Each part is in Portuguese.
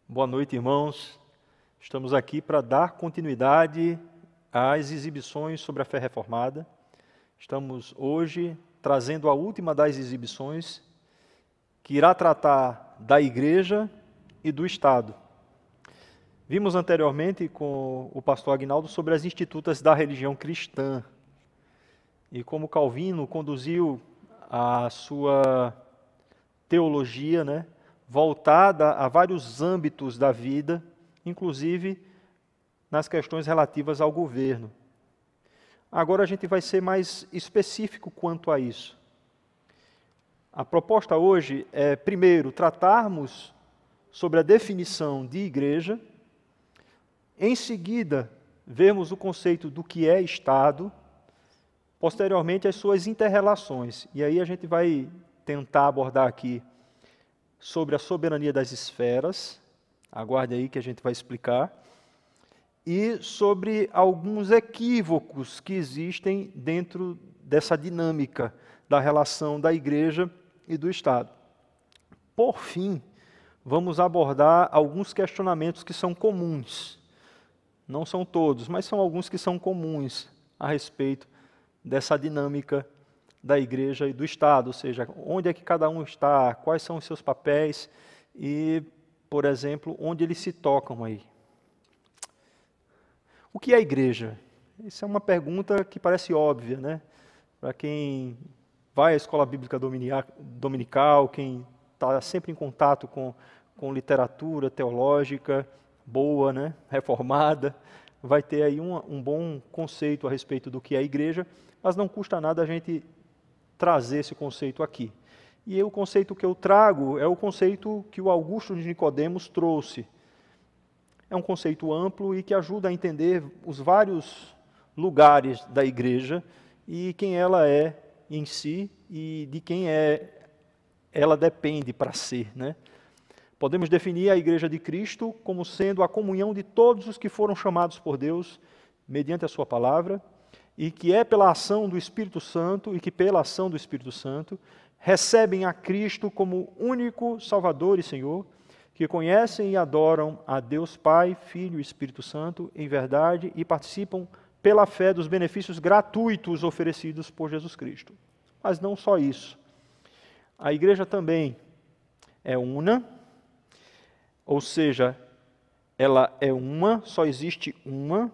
Boa noite, irmãos. Estamos aqui para dar continuidade às exibições sobre a fé reformada. Estamos hoje trazendo a última das exibições, que irá tratar da Igreja e do Estado. Vimos anteriormente com o pastor Aguinaldo sobre as institutas da religião cristã e como Calvino conduziu a sua teologia, voltada a vários âmbitos da vida, inclusive nas questões relativas ao governo. Agora a gente vai ser mais específico quanto a isso. A proposta hoje é, primeiro, tratarmos sobre a definição de igreja, em seguida, vermos o conceito do que é Estado, posteriormente as suas inter-relações. E aí a gente vai tentar abordar aqui sobre a soberania das esferas, aguarde aí que a gente vai explicar, e sobre alguns equívocos que existem dentro dessa dinâmica da relação da Igreja e do Estado. Por fim, vamos abordar alguns questionamentos que são comuns. Não são todos, mas são alguns que são comuns a respeito dessa dinâmica da Igreja e do Estado, ou seja, onde é que cada um está, quais são os seus papéis e, por exemplo, onde eles se tocam aí. O que é a Igreja? Isso é uma pergunta que parece óbvia, né? Para quem vai à escola bíblica dominical, quem está sempre em contato com literatura teológica boa, reformada, vai ter aí um bom conceito a respeito do que é a Igreja, mas não custa nada a gente trazer esse conceito aqui. E o conceito que eu trago é o conceito que o Augusto de Nicodemos trouxe. É um conceito amplo e que ajuda a entender os vários lugares da Igreja e quem ela é em si e de quem ela depende para ser, Podemos definir a Igreja de Cristo como sendo a comunhão de todos os que foram chamados por Deus mediante a sua palavra, e que é pela ação do Espírito Santo, e que pela ação do Espírito Santo, recebem a Cristo como único Salvador e Senhor, que conhecem e adoram a Deus Pai, Filho e Espírito Santo em verdade e participam pela fé dos benefícios gratuitos oferecidos por Jesus Cristo. Mas não só isso. A Igreja também é una, ou seja, ela é uma, só existe uma.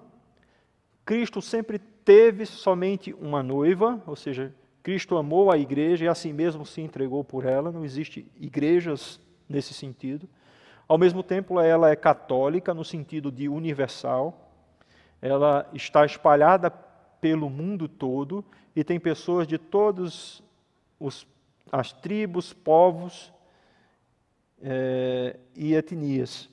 Cristo sempre teve somente uma noiva, ou seja, Cristo amou a igreja e assim mesmo se entregou por ela, não existe igrejas nesse sentido. Ao mesmo tempo, ela é católica no sentido de universal, ela está espalhada pelo mundo todo e tem pessoas de todas as tribos, povos e etnias.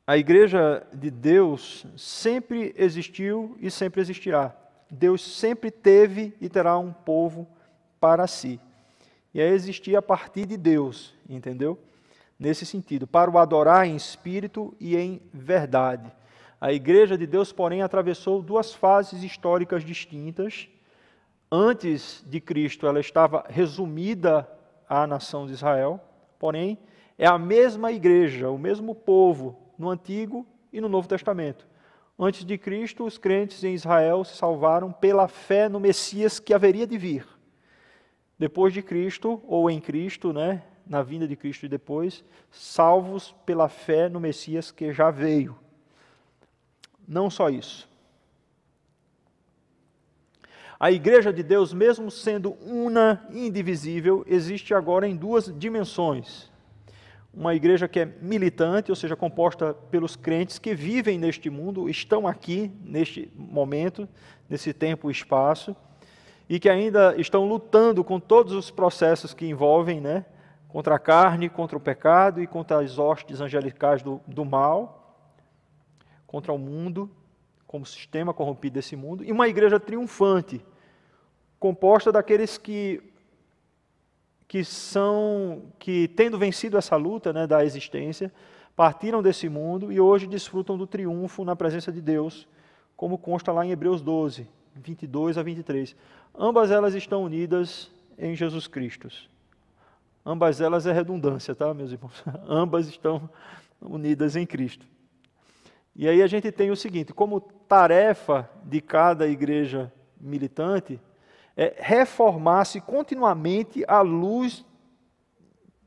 A Igreja de Deus sempre existiu e sempre existirá. Deus sempre teve e terá um povo para si. E é existir a partir de Deus, entendeu? Nesse sentido, para o adorar em espírito e em verdade. A Igreja de Deus, porém, atravessou duas fases históricas distintas. Antes de Cristo, ela estava resumida à nação de Israel, porém, é a mesma Igreja, o mesmo povo, no Antigo e no Novo Testamento. Antes de Cristo, os crentes em Israel se salvaram pela fé no Messias que haveria de vir. Depois de Cristo, ou em Cristo, na vinda de Cristo e depois, salvos pela fé no Messias que já veio. Não só isso. A Igreja de Deus, mesmo sendo una e indivisível, existe agora em duas dimensões. Uma igreja que é militante, ou seja, composta pelos crentes que vivem neste mundo, estão aqui, neste momento, nesse tempo e espaço, e que ainda estão lutando com todos os processos que envolvem, contra a carne, contra o pecado e contra as hostes angelicais do mal, contra o mundo, como sistema corrompido desse mundo, e uma igreja triunfante, composta daqueles que tendo vencido essa luta da existência, partiram desse mundo e hoje desfrutam do triunfo na presença de Deus, como consta lá em Hebreus 12, 22 a 23. Ambas elas estão unidas em Jesus Cristo. Ambas elas é redundância, tá, meus irmãos? Ambas estão unidas em Cristo. E aí a gente tem o seguinte, como tarefa de cada igreja militante, é reformar-se continuamente à luz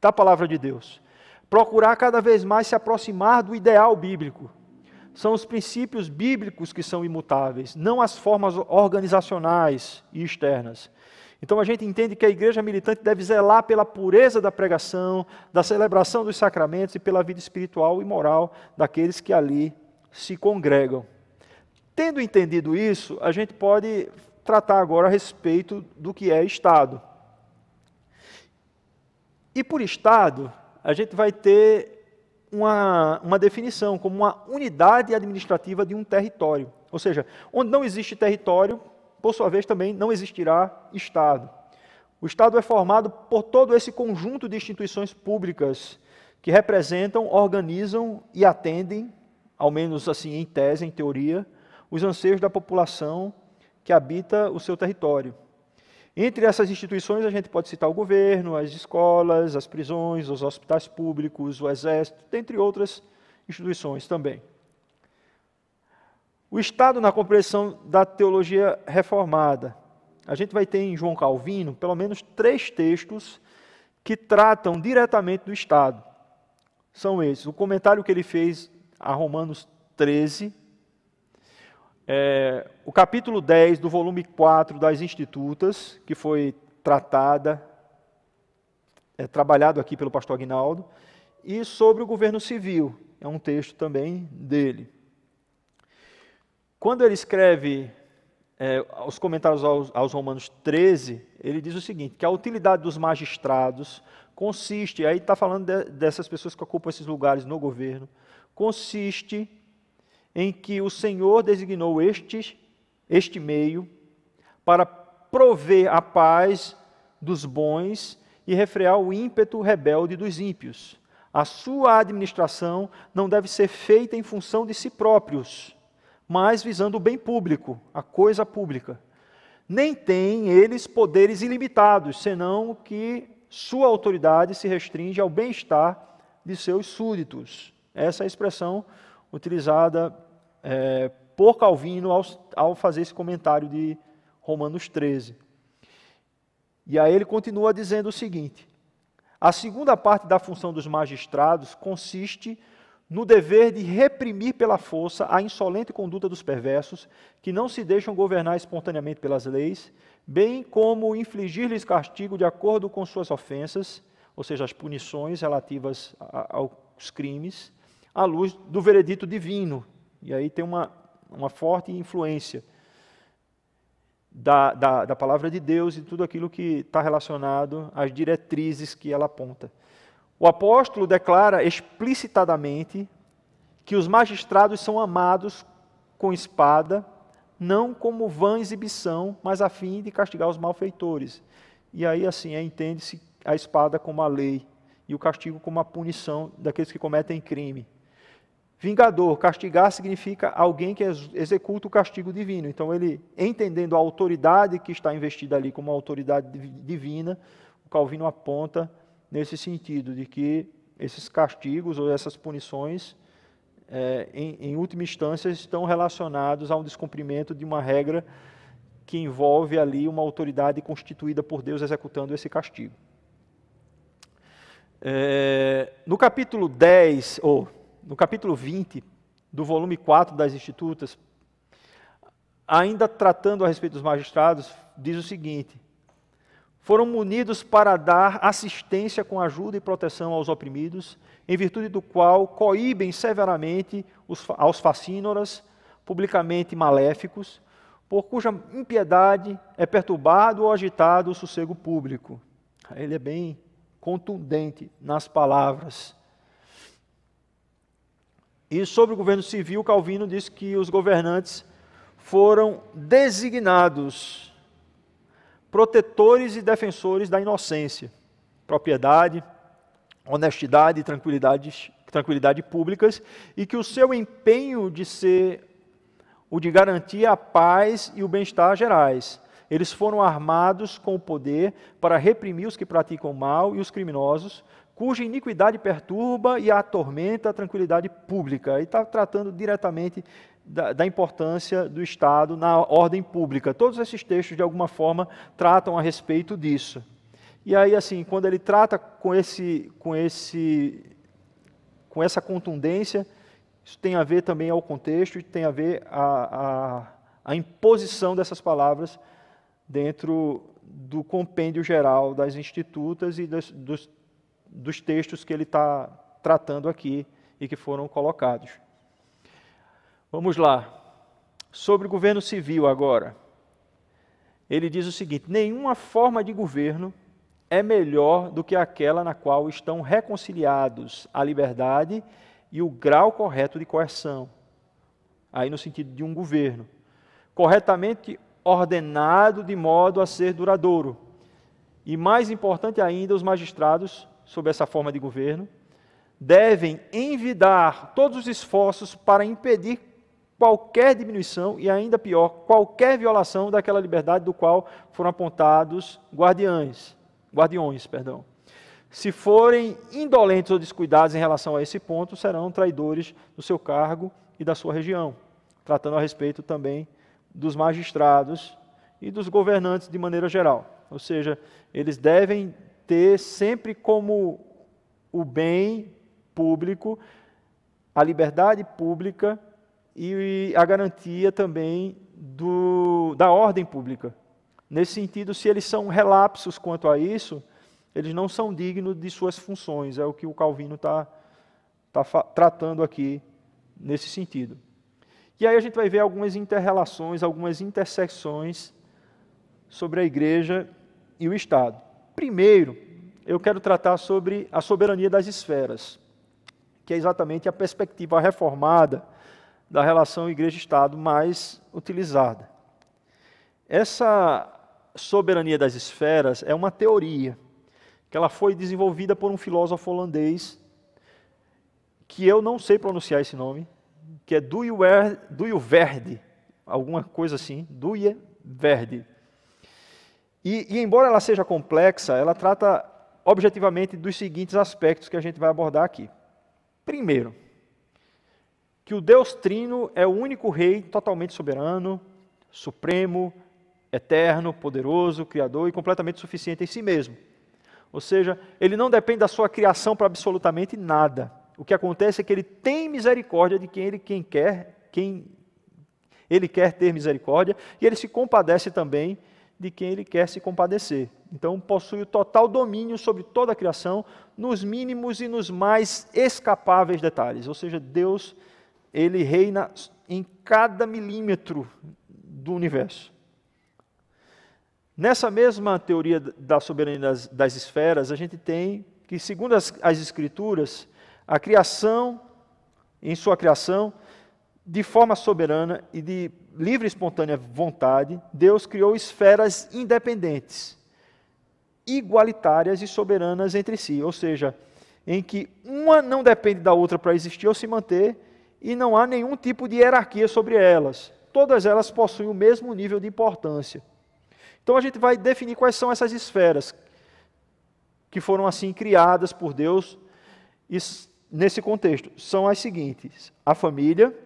da palavra de Deus. Procurar cada vez mais se aproximar do ideal bíblico. São os princípios bíblicos que são imutáveis, não as formas organizacionais e externas. Então a gente entende que a igreja militante deve zelar pela pureza da pregação, da celebração dos sacramentos e pela vida espiritual e moral daqueles que ali se congregam. Tendo entendido isso, a gente pode tratar agora a respeito do que é Estado. E por Estado, a gente vai ter uma definição como uma unidade administrativa de um território. Ou seja, onde não existe território, por sua vez também não existirá Estado. O Estado é formado por todo esse conjunto de instituições públicas que representam, organizam e atendem, ao menos assim em tese, em teoria, os anseios da população que habita o seu território. Entre essas instituições, a gente pode citar o governo, as escolas, as prisões, os hospitais públicos, o exército, dentre outras instituições também. O Estado na compreensão da teologia reformada. A gente vai ter em João Calvino, pelo menos 3 textos que tratam diretamente do Estado. São esses. O comentário que ele fez a Romanos 13, o capítulo 10 do volume 4 das Institutas, que foi trabalhado aqui pelo pastor Aguinaldo, e sobre o governo civil, é um texto também dele. Quando ele escreve os comentários aos Romanos 13, ele diz o seguinte, que a utilidade dos magistrados consiste, aí está falando dessas pessoas que ocupam esses lugares no governo, consiste em que o Senhor designou este meio para prover a paz dos bons e refrear o ímpeto rebelde dos ímpios. A sua administração não deve ser feita em função de si próprios, mas visando o bem público, a coisa pública. Nem têm eles poderes ilimitados, senão que sua autoridade se restringe ao bem-estar de seus súditos. Essa é a expressão utilizada por Calvino ao fazer esse comentário de Romanos 13. E aí ele continua dizendo o seguinte, a segunda parte da função dos magistrados consiste no dever de reprimir pela força a insolente conduta dos perversos, que não se deixam governar espontaneamente pelas leis, bem como infligir-lhes castigo de acordo com suas ofensas, ou seja, as punições relativas aos crimes, à luz do veredito divino. E aí tem uma forte influência da palavra de Deus e tudo aquilo que está relacionado às diretrizes que ela aponta. O apóstolo declara explicitadamente que os magistrados são amados com espada, não como vã exibição, mas a fim de castigar os malfeitores. E aí, assim, entende-se a espada como a lei e o castigo como a punição daqueles que cometem crime. Vingador, castigar significa alguém que executa o castigo divino. Então, ele, entendendo a autoridade que está investida ali como autoridade divina, o Calvino aponta nesse sentido, de que esses castigos ou essas punições, em última instância, estão relacionados a um descumprimento de uma regra que envolve ali uma autoridade constituída por Deus executando esse castigo. No capítulo 10, ou no capítulo 20 do volume 4 das Institutas, ainda tratando a respeito dos magistrados, diz o seguinte: foram munidos para dar assistência com ajuda e proteção aos oprimidos, em virtude do qual coíbem severamente aos facínoras, publicamente maléficos, por cuja impiedade é perturbado ou agitado o sossego público. Ele é bem contundente nas palavras. E sobre o governo civil, Calvino diz que os governantes foram designados protetores e defensores da inocência, propriedade, honestidade e tranquilidade públicas, e que o seu empenho de ser o de garantir a paz e o bem-estar gerais, Eles foram armados com o poder para reprimir os que praticam o mal e os criminosos, cuja iniquidade perturba e atormenta a tranquilidade pública. E está tratando diretamente da importância do Estado na ordem pública. Todos esses textos, de alguma forma, tratam a respeito disso. E aí, assim, quando ele trata com essa contundência, isso tem a ver também ao contexto e tem a ver a imposição dessas palavras dentro do compêndio geral das institutas e dos textos que ele está tratando aqui e que foram colocados. Vamos lá. Sobre o governo civil agora. Ele diz o seguinte: nenhuma forma de governo é melhor do que aquela na qual estão reconciliados a liberdade e o grau correto de coerção. Aí no sentido de um governo. Corretamente ordenado de modo a ser duradouro. E mais importante ainda, os magistrados, sob essa forma de governo, devem envidar todos os esforços para impedir qualquer diminuição e, ainda pior, qualquer violação daquela liberdade do qual foram apontados guardiões. Se forem indolentes ou descuidados em relação a esse ponto, serão traidores do seu cargo e da sua região, tratando a respeito também dos magistrados e dos governantes de maneira geral. Ou seja, eles devem ter sempre como o bem público, a liberdade pública e a garantia também da ordem pública. Nesse sentido, se eles são relapsos quanto a isso, eles não são dignos de suas funções, é o que o Calvino está tratando aqui nesse sentido. E aí a gente vai ver algumas inter-relações, algumas intersecções sobre a igreja e o Estado. Primeiro, eu quero tratar sobre a soberania das esferas, que é exatamente a perspectiva reformada da relação igreja-Estado mais utilizada. Essa soberania das esferas é uma teoria que ela foi desenvolvida por um filósofo holandês, que eu não sei pronunciar esse nome, que é Duyverde, alguma coisa assim, Duyverde. E embora ela seja complexa, ela trata objetivamente dos seguintes aspectos que a gente vai abordar aqui. Primeiro, que o Deus Trino é o único Rei totalmente soberano, supremo, eterno, poderoso, criador e completamente suficiente em si mesmo. Ou seja, ele não depende da sua criação para absolutamente nada. O que acontece é que ele tem misericórdia de quem ele quer ter misericórdia, e ele se compadece também de quem ele quer se compadecer. Então, possui o total domínio sobre toda a criação, nos mínimos e nos mais escapáveis detalhes. Ou seja, Deus, ele reina em cada milímetro do universo. Nessa mesma teoria da soberania das esferas, a gente tem que, segundo as Escrituras, a criação, em sua criação, de forma soberana e de livre e espontânea vontade, Deus criou esferas independentes, igualitárias e soberanas entre si, ou seja, em que uma não depende da outra para existir ou se manter, e não há nenhum tipo de hierarquia sobre elas. Todas elas possuem o mesmo nível de importância. Então a gente vai definir quais são essas esferas que foram assim criadas por Deus nesse contexto. São as seguintes: a família,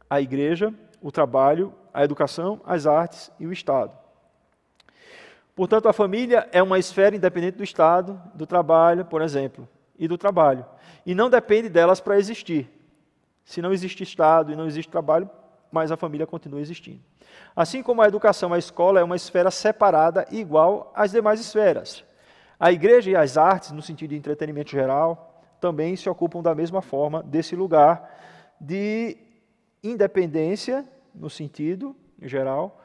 a igreja, o trabalho, a educação, as artes e o Estado. Portanto, a família é uma esfera independente do Estado, do trabalho, por exemplo, e do trabalho. E não depende delas para existir. Se não existe Estado e não existe trabalho, mas a família continua existindo. Assim como a educação, a escola é uma esfera separada e igual às demais esferas. A igreja e as artes, no sentido de entretenimento geral, também se ocupam da mesma forma desse lugar de independência, no sentido geral,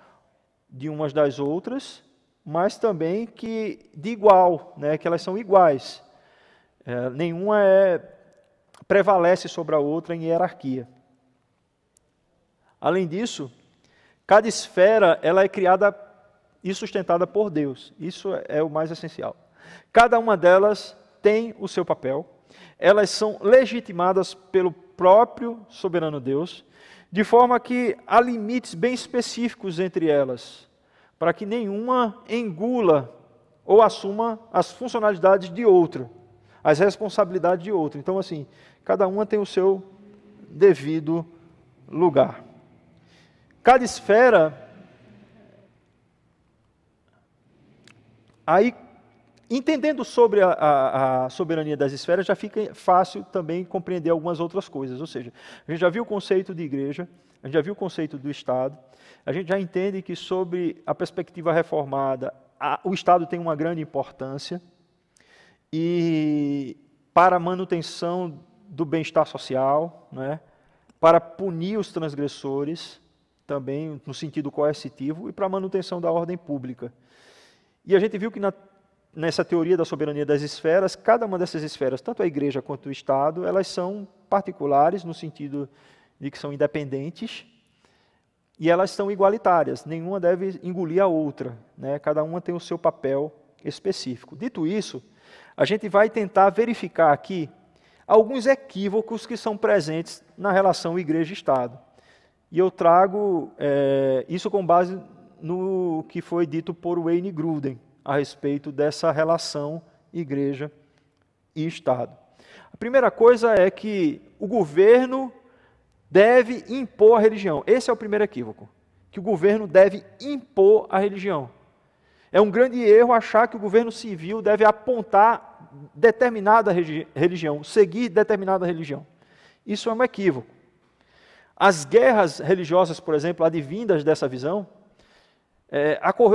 de umas das outras, mas também que de igual, né, que elas são iguais. Nenhuma prevalece sobre a outra em hierarquia. Além disso, cada esfera ela é criada e sustentada por Deus. Isso é o mais essencial. Cada uma delas tem o seu papel. Elas são legitimadas pelo próprio soberano Deus, de forma que há limites bem específicos entre elas, para que nenhuma engula ou assuma as funcionalidades de outra, as responsabilidades de outra. Então, assim, cada uma tem o seu devido lugar. Cada esfera, aí, entendendo sobre a soberania das esferas, já fica fácil também compreender algumas outras coisas. Ou seja, a gente já viu o conceito de igreja, a gente já viu o conceito do Estado, a gente já entende que, sobre a perspectiva reformada, o Estado tem uma grande importância e para a manutenção do bem-estar social, né, para punir os transgressores, também no sentido coercitivo, e para a manutenção da ordem pública. E a gente viu que nessa teoria da soberania das esferas, cada uma dessas esferas, tanto a igreja quanto o Estado, elas são particulares, no sentido de que são independentes, e elas são igualitárias, nenhuma deve engolir a outra, né? Cada uma tem o seu papel específico. Dito isso, a gente vai tentar verificar aqui alguns equívocos que são presentes na relação igreja-Estado. E eu trago isso com base no que foi dito por Wayne Grudem a respeito dessa relação igreja e Estado. A primeira coisa é que o governo deve impor a religião. Esse é o primeiro equívoco, que o governo deve impor a religião. É um grande erro achar que o governo civil deve apontar determinada religião, seguir determinada religião. Isso é um equívoco. As guerras religiosas, por exemplo, advindas dessa visão,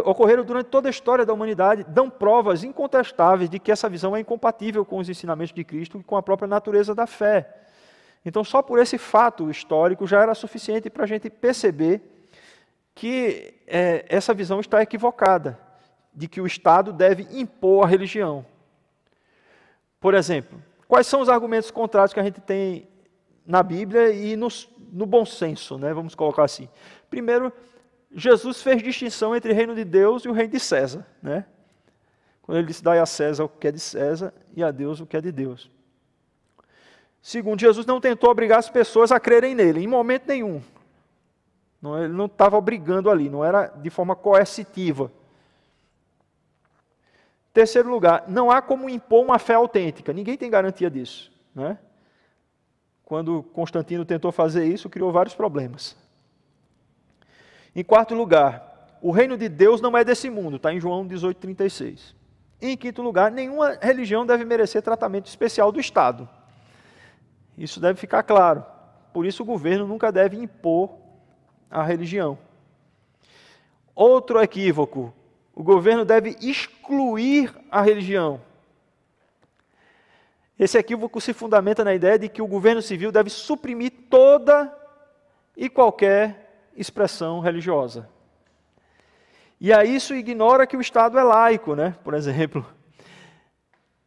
ocorreram durante toda a história da humanidade, dão provas incontestáveis de que essa visão é incompatível com os ensinamentos de Cristo e com a própria natureza da fé. Então, só por esse fato histórico já era suficiente para a gente perceber que essa visão está equivocada, de que o Estado deve impor a religião. Por exemplo, quais são os argumentos contrários que a gente tem na Bíblia e no bom senso, né? Vamos colocar assim. Primeiro, Jesus fez distinção entre o reino de Deus e o reino de César, né? Quando ele disse, dai a César o que é de César e a Deus o que é de Deus. Segundo, Jesus não tentou obrigar as pessoas a crerem nele, em momento nenhum. Ele não estava obrigando ali, não era de forma coercitiva. Terceiro lugar, não há como impor uma fé autêntica, ninguém tem garantia disso, né? Quando Constantino tentou fazer isso, criou vários problemas. Em quarto lugar, o reino de Deus não é desse mundo, está em João 18,36. Em quinto lugar, nenhuma religião deve merecer tratamento especial do Estado. Isso deve ficar claro. Por isso o governo nunca deve impor a religião. Outro equívoco, o governo deve excluir a religião. Esse equívoco se fundamenta na ideia de que o governo civil deve suprimir toda e qualquer expressão religiosa. E aí isso ignora que o Estado é laico, né? Por exemplo.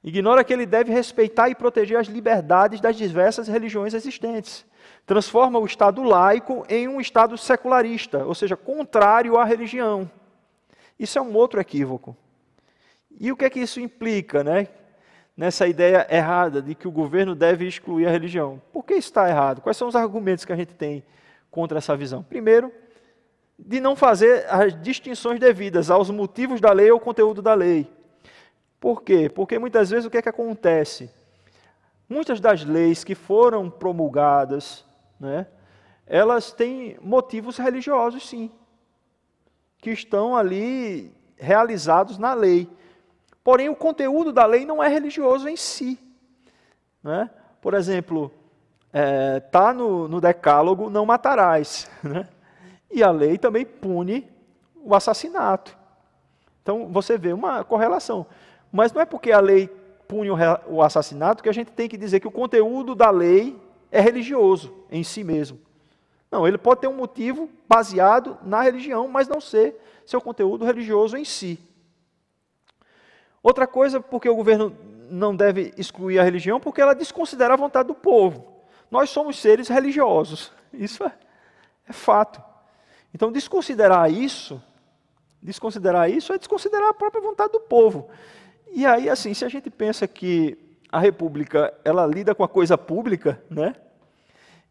Ignora que ele deve respeitar e proteger as liberdades das diversas religiões existentes. Transforma o Estado laico em um Estado secularista, ou seja, contrário à religião. Isso é um outro equívoco. E o que é que isso implica, né? Nessa ideia errada de que o governo deve excluir a religião. Por que está errado? Quais são os argumentos que a gente tem contra essa visão? Primeiro, de não fazer as distinções devidas aos motivos da lei ou ao conteúdo da lei. Por quê? Porque muitas vezes o que é que acontece? Muitas das leis que foram promulgadas, né, elas têm motivos religiosos, sim, que estão ali realizados na lei. Porém, o conteúdo da lei não é religioso em si, né? Por exemplo, está no decálogo, não matarás, né? E a lei também pune o assassinato. Então, você vê uma correlação. Mas não é porque a lei pune o assassinato que a gente tem que dizer que o conteúdo da lei é religioso em si mesmo. Não, ele pode ter um motivo baseado na religião, mas não ser seu conteúdo religioso em si. Outra coisa, porque o governo não deve excluir a religião, porque ela desconsidera a vontade do povo. Nós somos seres religiosos, isso é fato. Então, desconsiderar isso é desconsiderar a própria vontade do povo. E aí, assim, se a gente pensa que a república, ela lida com a coisa pública, né?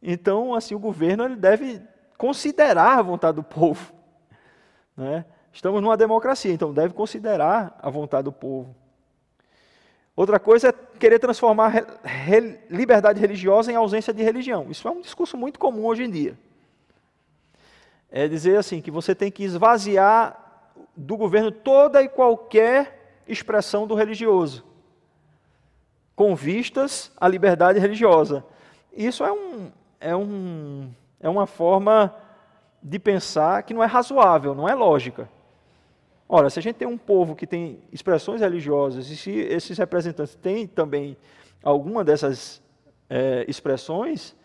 Então, assim, o governo ele deve considerar a vontade do povo, né? Estamos numa democracia, então deve considerar a vontade do povo. Outra coisa é querer transformar liberdade religiosa em ausência de religião. Isso é um discurso muito comum hoje em dia. É dizer assim, que você tem que esvaziar do governo toda e qualquer expressão do religioso, com vistas à liberdade religiosa. Isso é uma forma de pensar que não é razoável, não é lógica. Ora, se a gente tem um povo que tem expressões religiosas, e se esses representantes têm também alguma dessas expressões,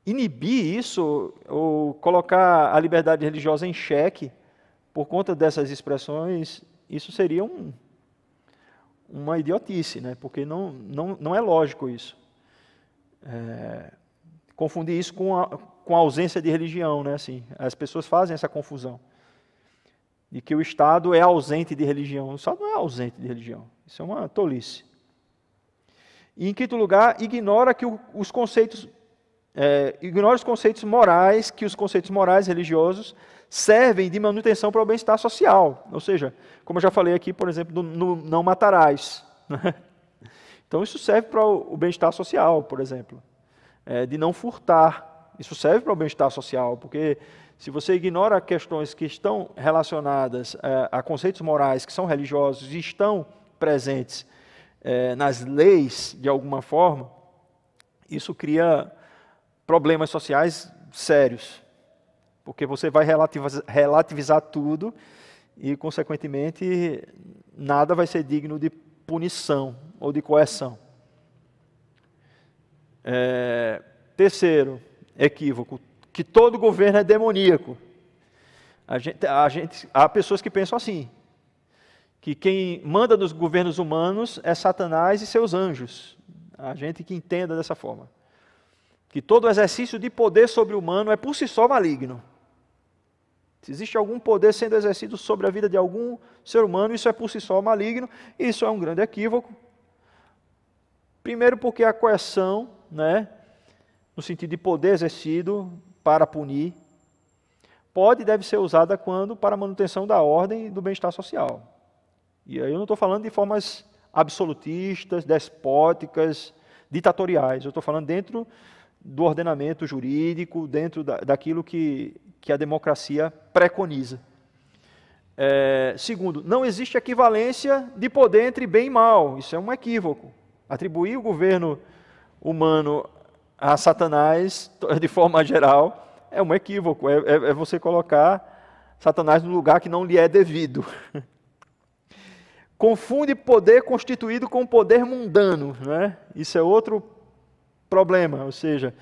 inibir isso, ou colocar a liberdade religiosa em xeque por conta dessas expressões, isso seria uma idiotice, né? Porque não é lógico isso. Confundir isso com a ausência de religião, né? Assim, as pessoas fazem essa confusão de que o Estado é ausente de religião. O Estado não é ausente de religião. Isso é uma tolice. E, em quinto lugar, ignora os conceitos morais, que os conceitos morais religiosos servem de manutenção para o bem-estar social. Ou seja, como eu já falei aqui, por exemplo, no não matarás. Então, isso serve para o bem-estar social, por exemplo. De não furtar. Isso serve para o bem-estar social, porque se você ignora questões que estão relacionadas a conceitos morais que são religiosos e estão presentes nas leis, de alguma forma, isso cria problemas sociais sérios, porque você vai relativizar tudo e, consequentemente, nada vai ser digno de punição ou de coerção. Terceiro equívoco, que todo governo é demoníaco. Há pessoas que pensam assim, que quem manda nos governos humanos é Satanás e seus anjos. Há gente que entenda dessa forma. Que todo exercício de poder sobre o humano é por si só maligno. Se existe algum poder sendo exercido sobre a vida de algum ser humano, isso é por si só maligno, e isso é um grande equívoco. Primeiro porque a coerção, né, no sentido de poder exercido para punir, pode e deve ser usada quando para a manutenção da ordem e do bem-estar social. E aí eu não estou falando de formas absolutistas, despóticas, ditatoriais. Eu estou falando dentro do ordenamento jurídico, dentro daquilo que a democracia preconiza. Segundo, não existe equivalência de poder entre bem e mal. Isso é um equívoco. Atribuir o governo humano a Satanás, de forma geral, é um equívoco. É você colocar Satanás no lugar que não lhe é devido. Confunde poder constituído com poder mundano, né? Isso é outro problema, ou seja,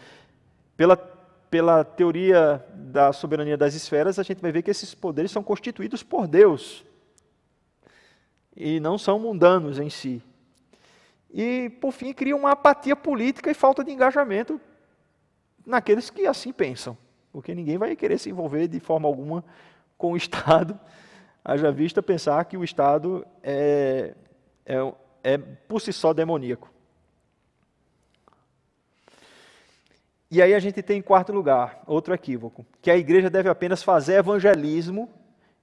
pela teoria da soberania das esferas, a gente vai ver que esses poderes são constituídos por Deus e não são mundanos em si. E, por fim, cria uma apatia política e falta de engajamento naqueles que assim pensam, porque ninguém vai querer se envolver de forma alguma com o Estado, haja vista pensar que o Estado é por si só demoníaco. E aí a gente tem, em quarto lugar, outro equívoco, que a igreja deve apenas fazer evangelismo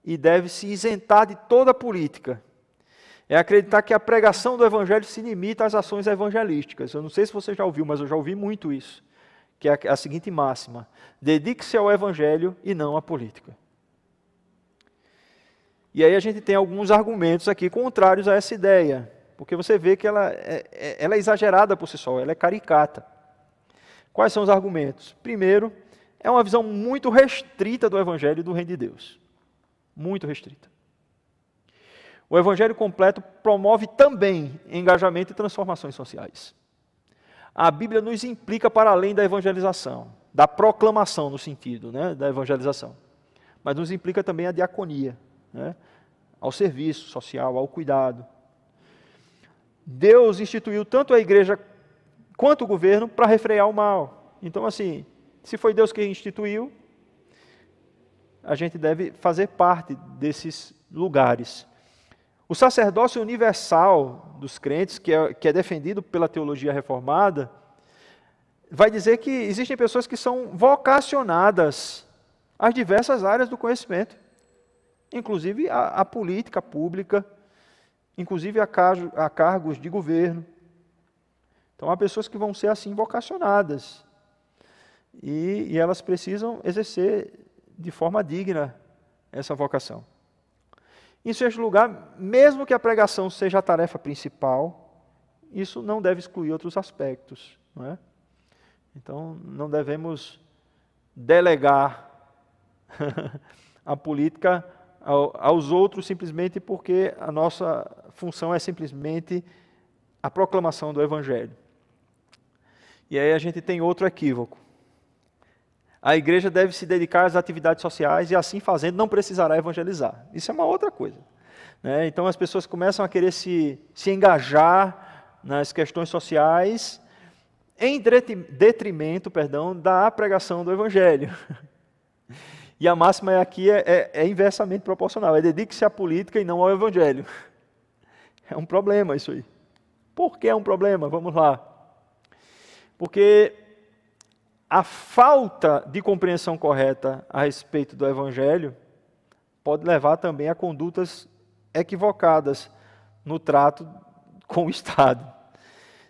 e deve se isentar de toda a política. É acreditar que a pregação do evangelho se limita às ações evangelísticas. Eu não sei se você já ouviu, mas eu já ouvi muito isso, que é a seguinte máxima: dedique-se ao evangelho e não à política. E aí a gente tem alguns argumentos aqui contrários a essa ideia, porque você vê que ela é exagerada por si só, ela é caricata. Quais são os argumentos? Primeiro, é uma visão muito restrita do Evangelho e do Reino de Deus. Muito restrita. O Evangelho completo promove também engajamento e transformações sociais. A Bíblia nos implica para além da evangelização, da proclamação no sentido, né, da evangelização, mas nos implica também a diaconia, né, ao serviço social, ao cuidado. Deus instituiu tanto a igreja quanto o governo para refrear o mal. Então, assim, se foi Deus que instituiu, a gente deve fazer parte desses lugares. O sacerdócio universal dos crentes, que é defendido pela teologia reformada, vai dizer que existem pessoas que são vocacionadas às diversas áreas do conhecimento. inclusive a política pública, inclusive a cargos de governo. Então, há pessoas que vão ser assim vocacionadas, e elas precisam exercer de forma digna essa vocação. Em sexto lugar, mesmo que a pregação seja a tarefa principal, isso não deve excluir outros aspectos, não é? Então, não devemos delegar a política aos outros simplesmente porque a nossa função é simplesmente a proclamação do Evangelho. E aí a gente tem outro equívoco. A igreja deve se dedicar às atividades sociais e, assim fazendo, não precisará evangelizar. Isso é uma outra coisa, né? Então, as pessoas começam a querer se engajar nas questões sociais em detrimento, da pregação do Evangelho. E a máxima aqui é inversamente proporcional. Dedique-se à política e não ao Evangelho. É um problema isso aí. Por que é um problema? Vamos lá. Porque a falta de compreensão correta a respeito do Evangelho pode levar também a condutas equivocadas no trato com o Estado.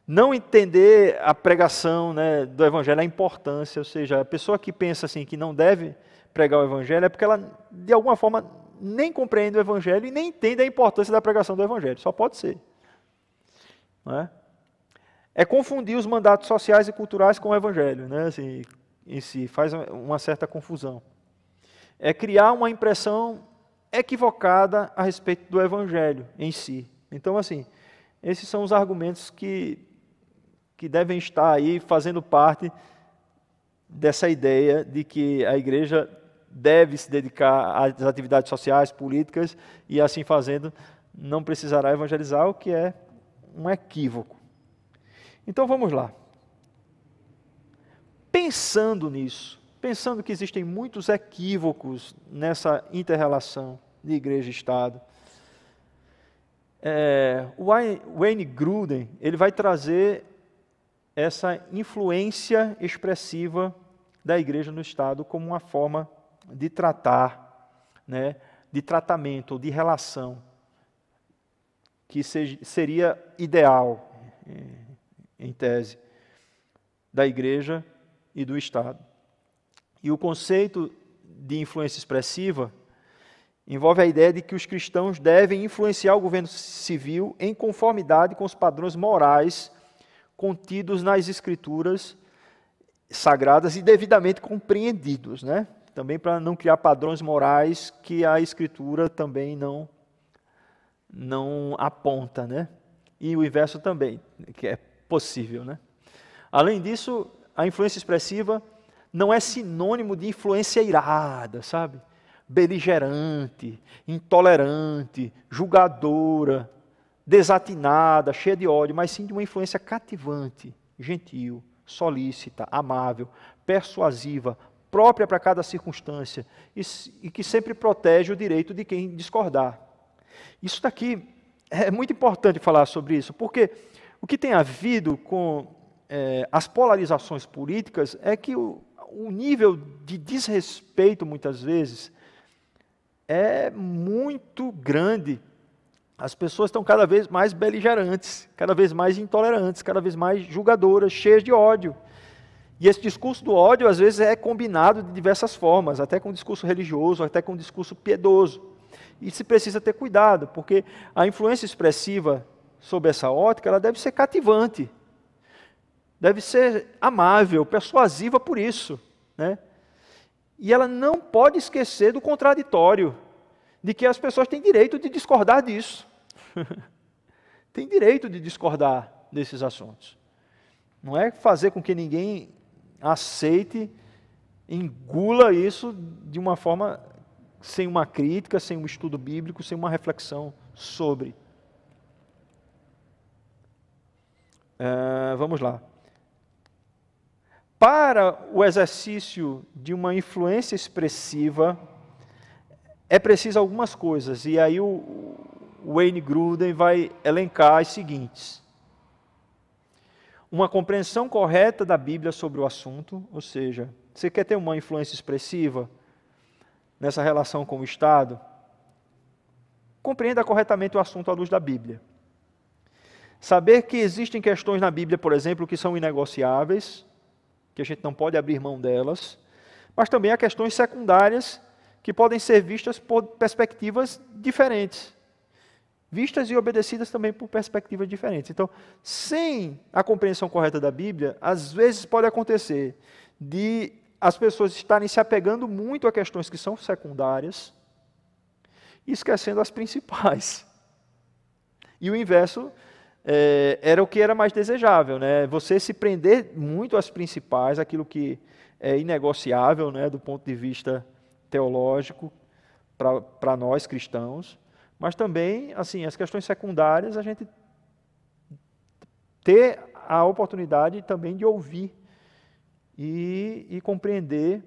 Não entender a pregação, né, do Evangelho, a importância, ou seja, a pessoa que pensa assim, que não deve pregar o Evangelho, é porque ela, de alguma forma, nem compreende o Evangelho e nem entende a importância da pregação do Evangelho. Só pode ser. Não é? É confundir os mandatos sociais e culturais com o Evangelho, né? Assim, em si, faz uma certa confusão. É criar uma impressão equivocada a respeito do Evangelho em si. Então, assim, esses são os argumentos que devem estar aí fazendo parte dessa ideia de que a igreja deve se dedicar às atividades sociais, políticas, e assim fazendo não precisará evangelizar, o que é um equívoco. Então vamos lá. Pensando nisso, pensando que existem muitos equívocos nessa inter-relação de igreja e Estado, Wayne Grudem, ele vai trazer essa influência expressiva da igreja no Estado como uma forma de tratar, né, de tratamento ou de relação que seria ideal, em tese, da igreja e do Estado. E o conceito de influência expressiva envolve a ideia de que os cristãos devem influenciar o governo civil em conformidade com os padrões morais contidos nas Escrituras sagradas e devidamente compreendidos, né? Também para não criar padrões morais que a Escritura também não aponta, né? E o inverso também, que é possível, né? Além disso, a influência expressiva não é sinônimo de influência irada, sabe? Beligerante, intolerante, julgadora, desatinada, cheia de ódio, mas sim de uma influência cativante, gentil, solícita, amável, persuasiva, própria para cada circunstância e que sempre protege o direito de quem discordar. Isso daqui é muito importante falar sobre isso, porque o que tem havido com as polarizações políticas é que o nível de desrespeito, muitas vezes, é muito grande. As pessoas estão cada vez mais beligerantes, cada vez mais intolerantes, cada vez mais julgadoras, cheias de ódio. E esse discurso do ódio, às vezes, é combinado de diversas formas, até com discurso religioso, até com discurso piedoso. E se precisa ter cuidado, porque a influência expressiva sob essa ótica, ela deve ser cativante, deve ser amável, persuasiva por isso, né? E ela não pode esquecer do contraditório, de que as pessoas têm direito de discordar disso. Têm direito de discordar desses assuntos. Não é fazer com que ninguém aceite, engula isso de uma forma sem uma crítica, sem um estudo bíblico, sem uma reflexão sobre. Vamos lá. Para o exercício de uma influência expressiva, é preciso algumas coisas, e aí o Wayne Grudem vai elencar as seguintes. Uma compreensão correta da Bíblia sobre o assunto, ou seja, você quer ter uma influência expressiva nessa relação com o Estado? compreenda corretamente o assunto à luz da Bíblia. Saber que existem questões na Bíblia, por exemplo, que são inegociáveis, que a gente não pode abrir mão delas, mas também há questões secundárias que podem ser vistas por perspectivas diferentes. Vistas e obedecidas também por perspectivas diferentes. Então, sem a compreensão correta da Bíblia, às vezes pode acontecer de as pessoas estarem se apegando muito a questões que são secundárias e esquecendo as principais. E o inverso era o que era mais desejável, né? Você se prender muito às principais, aquilo que é inegociável, né, do ponto de vista teológico para nós cristãos, mas também, assim, as questões secundárias, a gente ter a oportunidade também de ouvir e compreender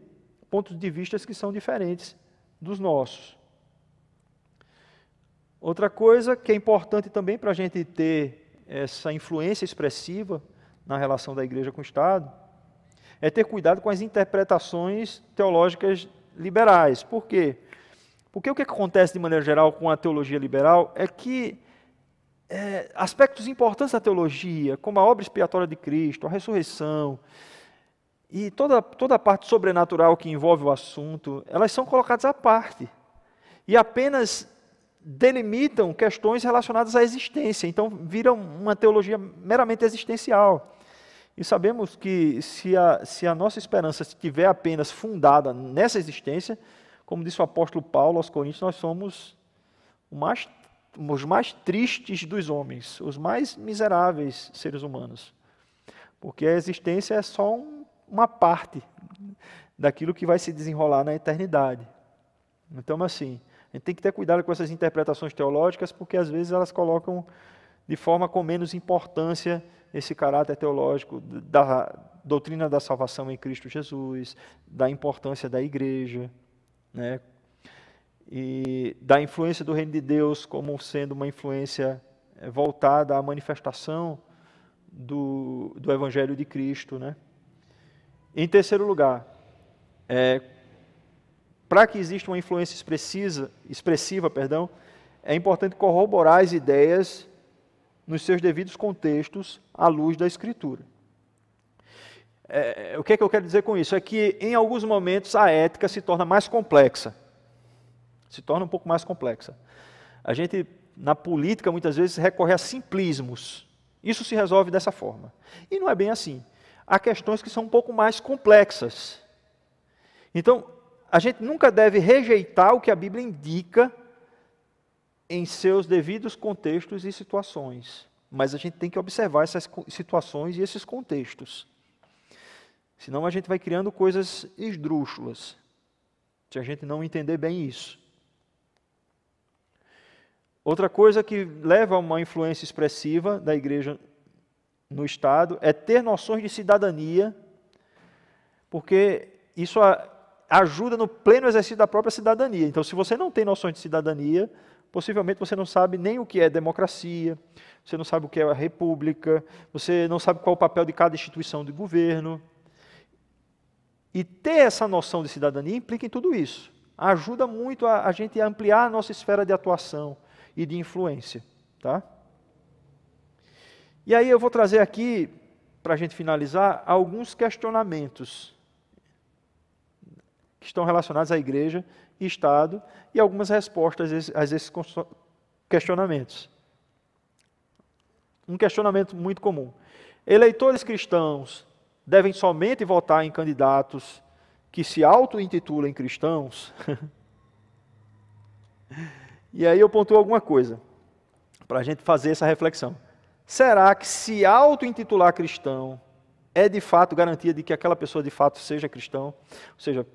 pontos de vista que são diferentes dos nossos. Outra coisa que é importante também para a gente ter essa influência expressiva na relação da igreja com o Estado é ter cuidado com as interpretações teológicas liberais. Por quê? Porque o que acontece de maneira geral com a teologia liberal é que aspectos importantes da teologia, como a obra expiatória de Cristo, a ressurreição e toda a parte sobrenatural que envolve o assunto, elas são colocadas à parte e apenas delimitam questões relacionadas à existência. Então, viram uma teologia meramente existencial. E sabemos que se a nossa esperança estiver apenas fundada nessa existência, como disse o apóstolo Paulo aos Coríntios, nós somos os mais tristes dos homens, os mais miseráveis seres humanos. Porque a existência é só uma parte daquilo que vai se desenrolar na eternidade. Então, assim, a gente tem que ter cuidado com essas interpretações teológicas, porque às vezes elas colocam de forma com menos importância esse caráter teológico da doutrina da salvação em Cristo Jesus, da importância da igreja, né? E da influência do reino de Deus como sendo uma influência voltada à manifestação do Evangelho de Cristo, né? Em terceiro lugar, para que exista uma influência expressiva, é importante corroborar as ideias nos seus devidos contextos à luz da Escritura. O que é que eu quero dizer com isso? É que, em alguns momentos, a ética se torna mais complexa. Se torna um pouco mais complexa. A gente, na política, muitas vezes, recorre a simplismos. Isso se resolve dessa forma. E não é bem assim. Há questões que são um pouco mais complexas. Então, a gente nunca deve rejeitar o que a Bíblia indica em seus devidos contextos e situações. Mas a gente tem que observar essas situações e esses contextos. Senão a gente vai criando coisas esdrúxulas, se a gente não entender bem isso. Outra coisa que leva a uma influência expressiva da igreja no Estado é ter noções de cidadania, porque isso ajuda no pleno exercício da própria cidadania. Então, se você não tem noções de cidadania, possivelmente você não sabe nem o que é democracia, você não sabe o que é a república, você não sabe qual é o papel de cada instituição de governo. E ter essa noção de cidadania implica em tudo isso. Ajuda muito a gente a ampliar a nossa esfera de atuação e de influência. Tá? E aí eu vou trazer aqui, para a gente finalizar, alguns questionamentos que estão relacionados à igreja e Estado e algumas respostas a esses questionamentos. Um questionamento muito comum. Eleitores cristãos devem somente votar em candidatos que se auto-intitulem cristãos? E aí eu pontuo alguma coisa, para a gente fazer essa reflexão. Será que se auto-intitular cristão é de fato garantia de que aquela pessoa de fato seja cristão? Ou seja,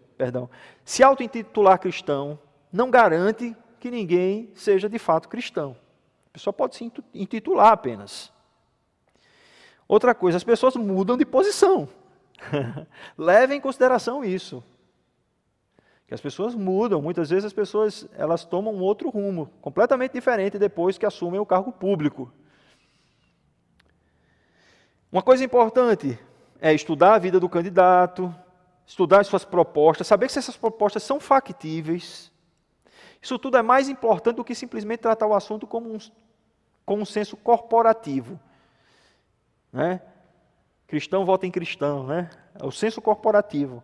se auto-intitular cristão não garante que ninguém seja de fato cristão. A pessoa pode se intitular apenas. Outra coisa, as pessoas mudam de posição. Levem em consideração isso. Que as pessoas mudam, muitas vezes as pessoas elas tomam um outro rumo, completamente diferente depois que assumem o cargo público. Uma coisa importante é estudar a vida do candidato, estudar as suas propostas, saber se essas propostas são factíveis, Isso tudo é mais importante do que simplesmente tratar o assunto com um senso corporativo. Né? Cristão vota em cristão, né? É o senso corporativo.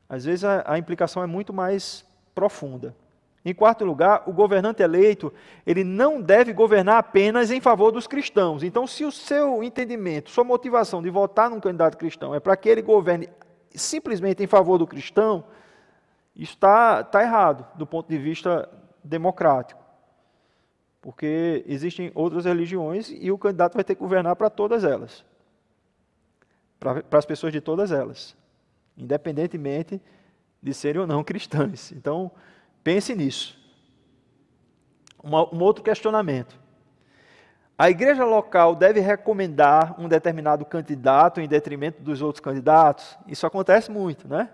Às vezes a implicação é muito mais profunda. Em quarto lugar, o governante eleito, ele não deve governar apenas em favor dos cristãos. Então, se o seu entendimento, sua motivação de votar num candidato cristão é para que ele governe simplesmente em favor do cristão, isso está errado do ponto de vista democrático. Porque existem outras religiões e o candidato vai ter que governar para todas elas. Para as pessoas de todas elas. Independentemente de serem ou não cristãs. Então, pense nisso. Um outro questionamento. A igreja local deve recomendar um determinado candidato em detrimento dos outros candidatos? Isso acontece muito, né?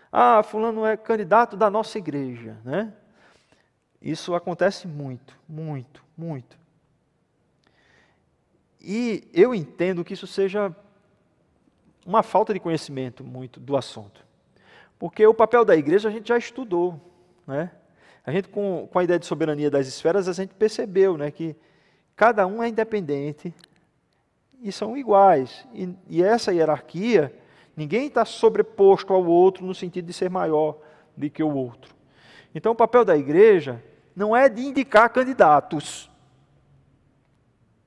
Ah, fulano é candidato da nossa igreja, né? Isso acontece muito, muito, muito. E eu entendo que isso seja uma falta de conhecimento muito do assunto. Porque o papel da igreja a gente já estudou, né? A gente, com a ideia de soberania das esferas, a gente percebeu, né, que cada um é independente e são iguais. E essa hierarquia, ninguém está sobreposto ao outro no sentido de ser maior do que o outro. Então, o papel da igreja não é de indicar candidatos,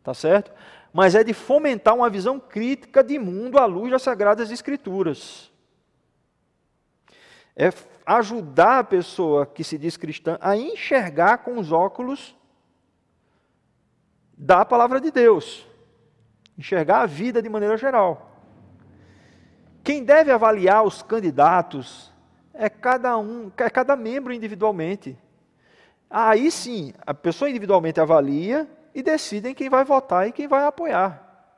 tá certo? Mas é de fomentar uma visão crítica de mundo à luz das Sagradas Escrituras. É ajudar a pessoa que se diz cristã a enxergar com os óculos da palavra de Deus. Enxergar a vida de maneira geral. Quem deve avaliar os candidatos é cada membro individualmente. Aí sim, a pessoa individualmente avalia e decide quem vai votar e quem vai apoiar.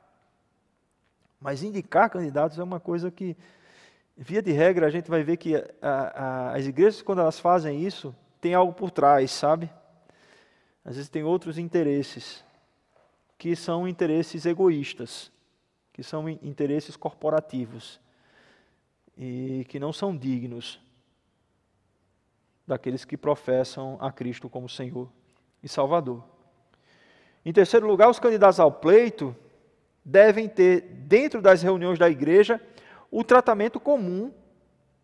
Mas indicar candidatos é uma coisa que, via de regra, a gente vai ver que as igrejas, quando elas fazem isso, tem algo por trás, sabe? Às vezes tem outros interesses, que são interesses egoístas, que são interesses corporativos, e que não são dignos daqueles que professam a Cristo como Senhor e Salvador. Em terceiro lugar, os candidatos ao pleito devem ter, dentro das reuniões da igreja, o tratamento comum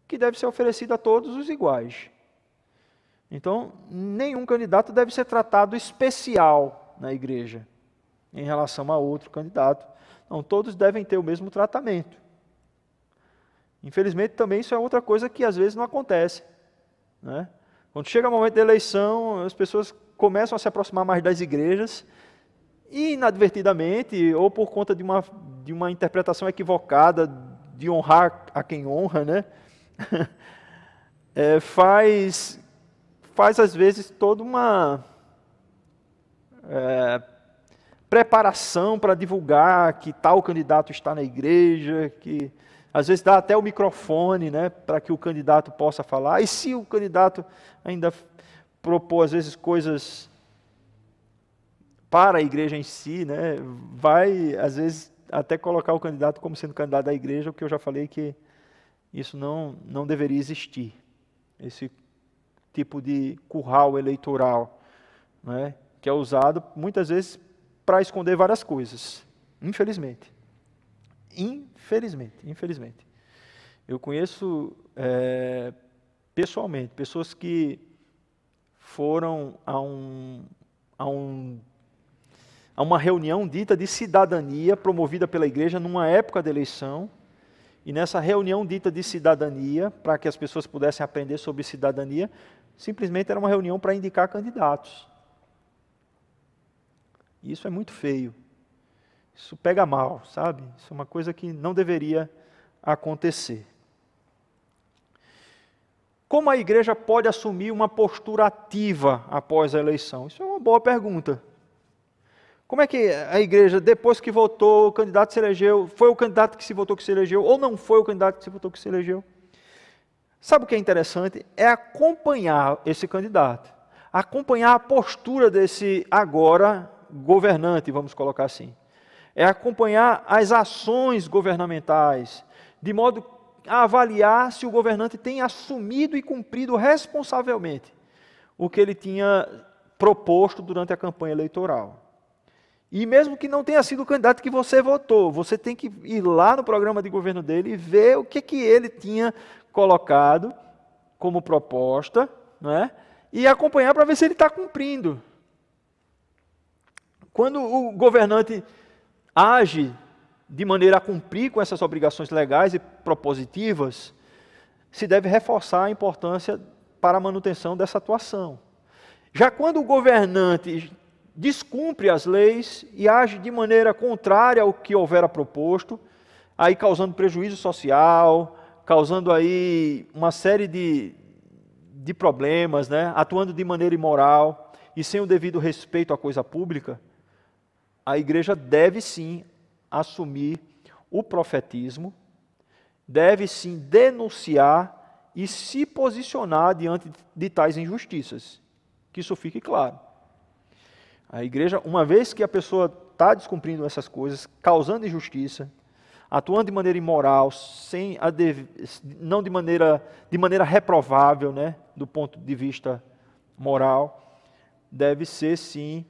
que deve ser oferecido a todos os iguais. Então, nenhum candidato deve ser tratado especial na igreja em relação a outro candidato. Não, todos devem ter o mesmo tratamento. Infelizmente, também isso é outra coisa que às vezes não acontece, né? Quando chega o momento da eleição, as pessoas começam a se aproximar mais das igrejas e, inadvertidamente, ou por conta de uma interpretação equivocada de honrar a quem honra, né? Faz às vezes toda uma preparação para divulgar que tal candidato está na igreja, que às vezes dá até o microfone, né, para que o candidato possa falar. E se o candidato ainda propor, às vezes, coisas para a igreja em si, né, vai, às vezes, até colocar o candidato como sendo candidato da igreja, o que eu já falei que isso não deveria existir. Esse tipo de curral eleitoral, né, que é usado, muitas vezes, para esconder várias coisas, infelizmente. Infelizmente. Eu conheço pessoalmente pessoas que foram a uma reunião dita de cidadania promovida pela igreja numa época de eleição, e nessa reunião dita de cidadania, para que as pessoas pudessem aprender sobre cidadania, simplesmente era uma reunião para indicar candidatos. E isso é muito feio. Isso pega mal, sabe? Isso é uma coisa que não deveria acontecer. Como a igreja pode assumir uma postura ativa após a eleição? Isso é uma boa pergunta. Como é que a igreja, depois que votou, o candidato se elegeu, foi o candidato que se votou que se elegeu, ou não foi o candidato que se votou que se elegeu? Sabe o que é interessante? É acompanhar esse candidato. Acompanhar a postura desse agora governante, vamos colocar assim. É acompanhar as ações governamentais, de modo a avaliar se o governante tem assumido e cumprido responsavelmente o que ele tinha proposto durante a campanha eleitoral. E mesmo que não tenha sido o candidato que você votou, você tem que ir lá no programa de governo dele e ver o que ele tinha colocado como proposta, não é? E acompanhar para ver se ele está cumprindo. Quando o governante age de maneira a cumprir com essas obrigações legais e propositivas, se deve reforçar a importância para a manutenção dessa atuação. Já quando o governante descumpre as leis e age de maneira contrária ao que houvera proposto, aí causando prejuízo social, causando aí uma série de problemas, né? Atuando de maneira imoral e sem o devido respeito à coisa pública, a igreja deve sim assumir o profetismo, deve sim denunciar e se posicionar diante de tais injustiças. Que isso fique claro. A igreja, uma vez que a pessoa está descumprindo essas coisas, causando injustiça, atuando de maneira imoral, não de maneira reprovável, né, do ponto de vista moral, deve ser sim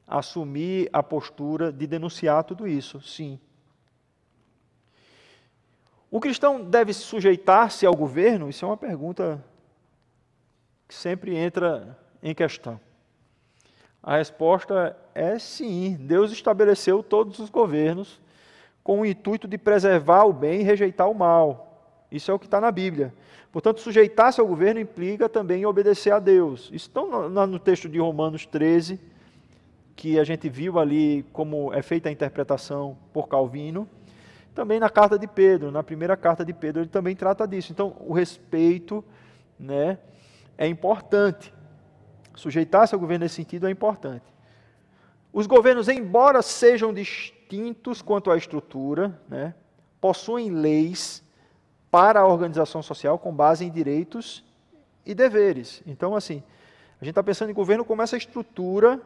assumir a postura de denunciar tudo isso, sim. O cristão deve sujeitar-se ao governo? Isso é uma pergunta que sempre entra em questão. A resposta é sim. Deus estabeleceu todos os governos com o intuito de preservar o bem e rejeitar o mal. Isso é o que está na Bíblia. Portanto, sujeitar-se ao governo implica também obedecer a Deus. Isso está no texto de Romanos 13, que a gente viu ali como é feita a interpretação por Calvino. Também na carta de Pedro, na primeira carta de Pedro, ele também trata disso. Então, o respeito, né, é importante. Sujeitar-se ao governo nesse sentido é importante. Os governos, embora sejam distintos quanto à estrutura, né, possuem leis para a organização social com base em direitos e deveres. Então, assim, a gente está pensando em governo como essa estrutura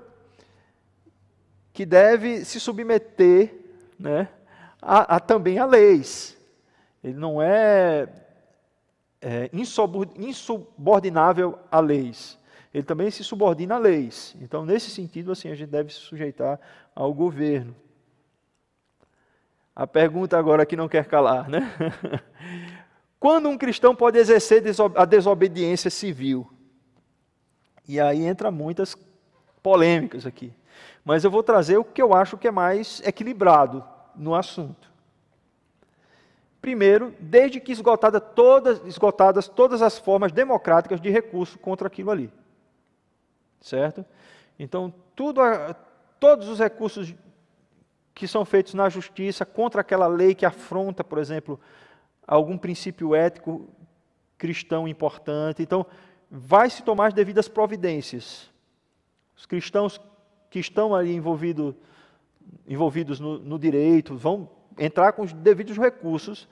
que deve se submeter, né, também a leis. Ele não é insubordinável a leis. Ele também se subordina a leis. Então, nesse sentido, assim, a gente deve se sujeitar ao governo. A pergunta agora que não quer calar, né? Quando um cristão pode exercer a desobediência civil? E aí entra muitas polêmicas aqui. Mas eu vou trazer o que eu acho que é mais equilibrado no assunto. Primeiro, desde que esgotadas todas as formas democráticas de recurso contra aquilo ali. Certo? Então, todos os recursos que são feitos na justiça contra aquela lei que afronta, por exemplo, algum princípio ético cristão importante. Então, vai se tomar as devidas providências. Os cristãos que estão ali envolvidos no direito vão entrar com os devidos recursos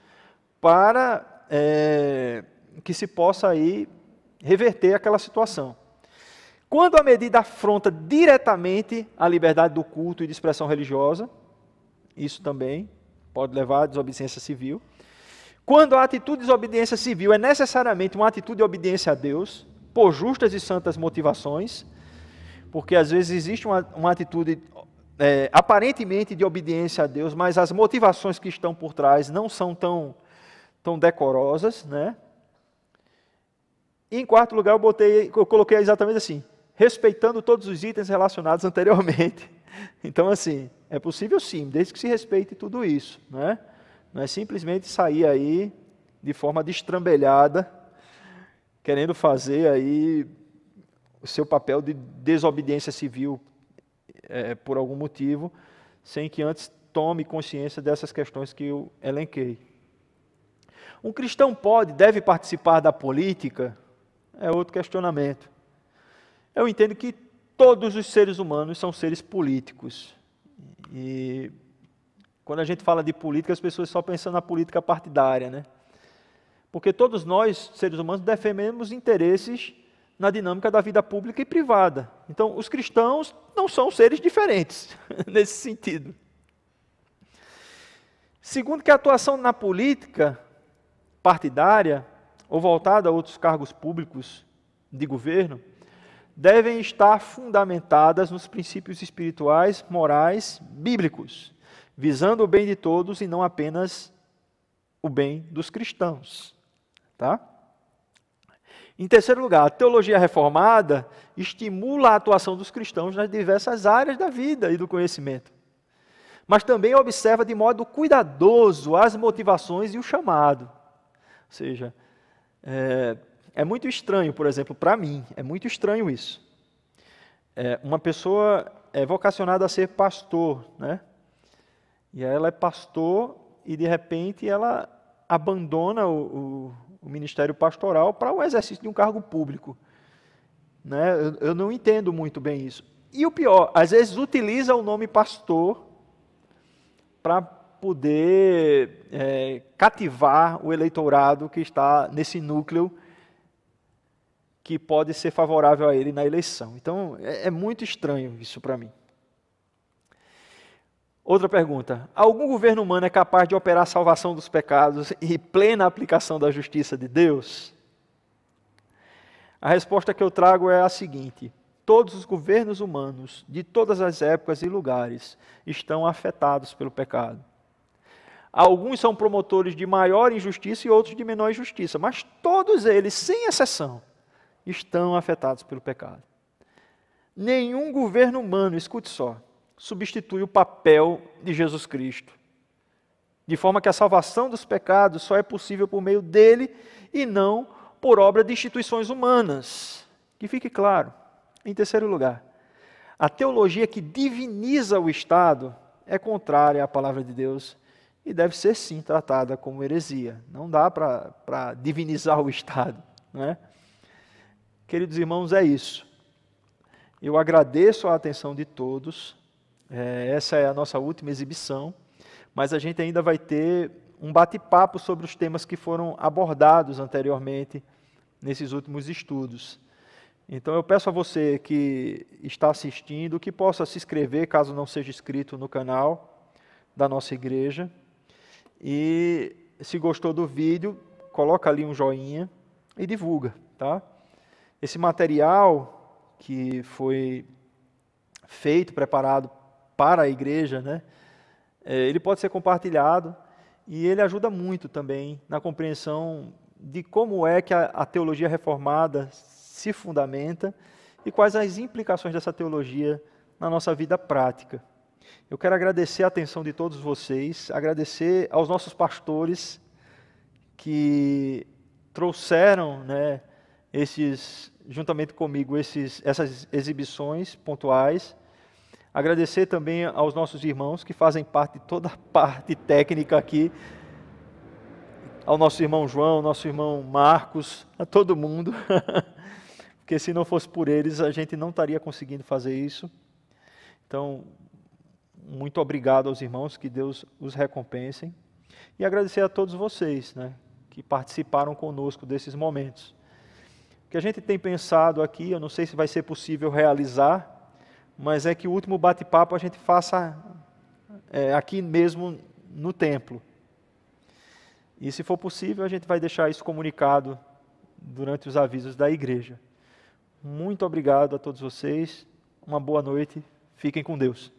para que se possa aí reverter aquela situação. Quando a medida afronta diretamente a liberdade do culto e de expressão religiosa, isso também pode levar à desobediência civil. Quando a atitude de desobediência civil é necessariamente uma atitude de obediência a Deus, por justas e santas motivações, porque às vezes existe uma atitude aparentemente de obediência a Deus, mas as motivações que estão por trás não são tão decorosas, né? E em quarto lugar, eu coloquei exatamente assim, respeitando todos os itens relacionados anteriormente. Então, assim, é possível sim, desde que se respeite tudo isso, né? Não é simplesmente sair aí de forma destrambelhada, querendo fazer aí o seu papel de desobediência civil por algum motivo, sem que antes tome consciência dessas questões que eu elenquei. Um cristão deve participar da política? É outro questionamento. Eu entendo que todos os seres humanos são seres políticos. E quando a gente fala de política, as pessoas só pensam na política partidária, né? Porque todos nós, seres humanos, defendemos interesses na dinâmica da vida pública e privada. Então, os cristãos não são seres diferentes, nesse sentido. Segundo, que a atuação na política partidária, ou voltada a outros cargos públicos de governo, devem estar fundamentadas nos princípios espirituais, morais, bíblicos, visando o bem de todos e não apenas o bem dos cristãos. Tá? Em terceiro lugar, a teologia reformada estimula a atuação dos cristãos nas diversas áreas da vida e do conhecimento, mas também observa de modo cuidadoso as motivações e o chamado. Ou seja, é muito estranho, por exemplo, para mim, é muito estranho isso. Uma pessoa é vocacionada a ser pastor, né? E aí ela é pastor e, de repente, ela abandona o ministério pastoral para o exercício de um cargo público. Né? Eu não entendo muito bem isso. E o pior, às vezes utiliza o nome pastor para poder cativar o eleitorado que está nesse núcleo que pode ser favorável a ele na eleição. Então, é muito estranho isso para mim. Outra pergunta. Algum governo humano é capaz de operar a salvação dos pecados e plena aplicação da justiça de Deus? A resposta que eu trago é a seguinte: todos os governos humanos, de todas as épocas e lugares, estão afetados pelo pecado. Alguns são promotores de maior injustiça e outros de menor injustiça, mas todos eles, sem exceção, estão afetados pelo pecado. Nenhum governo humano, escute só, substitui o papel de Jesus Cristo, de forma que a salvação dos pecados só é possível por meio dele e não por obra de instituições humanas. Que fique claro. Em terceiro lugar, a teologia que diviniza o Estado é contrária à palavra de Deus e deve ser, sim, tratada como heresia. Não dá para divinizar o Estado, não é? Queridos irmãos, é isso. Eu agradeço a atenção de todos. Essa é a nossa última exibição, mas a gente ainda vai ter um bate-papo sobre os temas que foram abordados anteriormente nesses últimos estudos. Então eu peço a você que está assistindo que possa se inscrever, caso não seja inscrito, no canal da nossa igreja. E se gostou do vídeo, coloca ali um joinha e divulga, tá? Esse material que foi feito, preparado para a igreja, né? Ele pode ser compartilhado e ele ajuda muito também na compreensão de como é que a teologia reformada se fundamenta e quais as implicações dessa teologia na nossa vida prática. Eu quero agradecer a atenção de todos vocês, agradecer aos nossos pastores que trouxeram, né, juntamente comigo, essas exibições pontuais. Agradecer também aos nossos irmãos que fazem parte de toda a parte técnica aqui, ao nosso irmão João, ao nosso irmão Marcos, a todo mundo, porque se não fosse por eles, a gente não estaria conseguindo fazer isso. Então, muito obrigado aos irmãos, que Deus os recompense. E agradecer a todos vocês, né, que participaram conosco desses momentos. O que a gente tem pensado aqui, eu não sei se vai ser possível realizar, mas é que o último bate-papo a gente faça aqui mesmo no templo. E se for possível, a gente vai deixar isso comunicado durante os avisos da igreja. Muito obrigado a todos vocês, uma boa noite, fiquem com Deus.